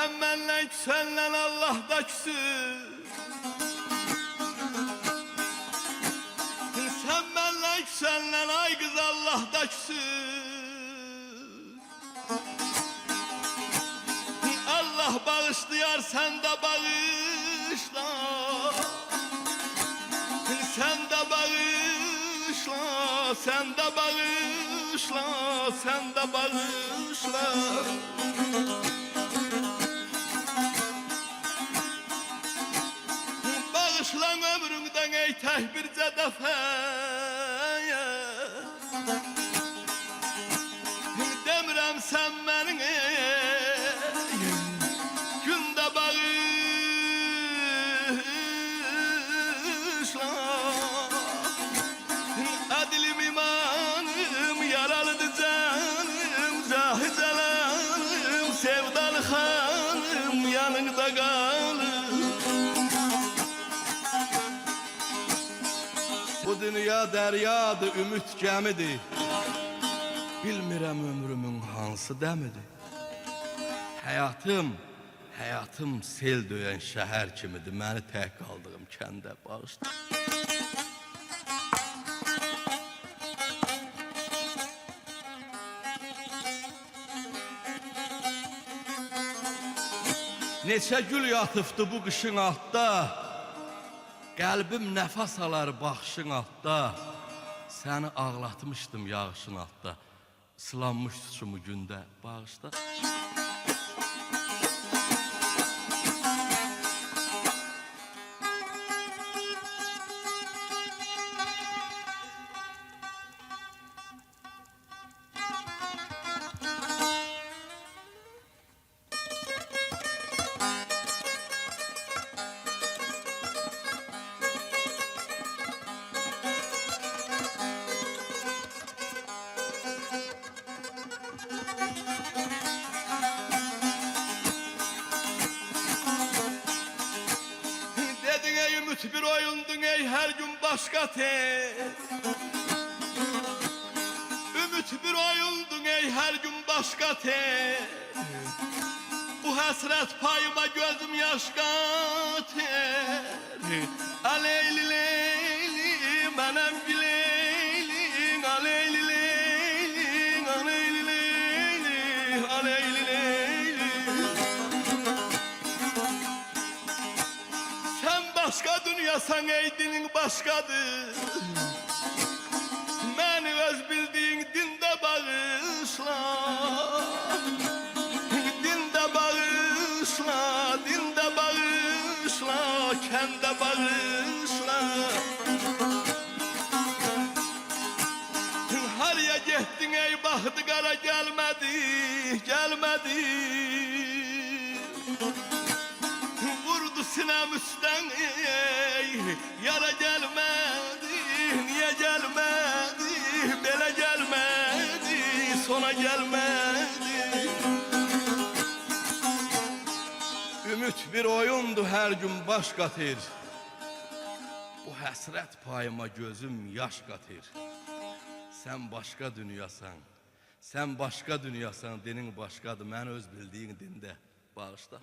Sen benle küsenlen Allah da küsür. Sen benle küsenlen ay kız Allah da küsür. Allah bağışlıyor sen de bağışla. Sen de bağışla, sen de bağışla, sen de bağışla. Bağışlan ömründen ey tek birce defaya. Demirəm sen benim günde bağışla. Adilim imanım yaralıdı canım, zahizalanım sevdalı hanım yanında kalır. Bu dünya deryadı, ümit gəmidir. Bilmirəm ömrümün hansı dəmidir. Həyatım sel döyən şəhər kimidir. Məni tək qaldığım kəndə bağışla. Neçə gül yatıbdı bu qışın altda. Qəlbim nəfəs alar baxışın altda. Səni ağlatmışdım yağışın altda. Islanmış suçumu gündə bağışla. Bir oyundun ey her gün başka tek. Ümit bir oyundun ey her gün başka tek. Bu hasret payıma gözüm yaş kater. Aleyli leyli benim güleylin. Aleyli leyli, aleyli leyli, aleyli leyli. Başka dünyasan ey dinin başkadır. Beni öz bildiğin dinde bağışla. Dinde bağışla, dinde bağışla, kende bağışla. Harya gittin ey bahtı kara gelmedi, gelmedi. Sinem üstten ey yara gelmedi, niye gelmedi, bele gelmedi, sona gelmedi. Ümit bir oyundu her gün baş katır. Bu həsrət payıma gözüm yaş katır. Sen başka dünyasan, sen başka dünyasan, dinin başkadır, mən öz bildiğin dinde bağışla.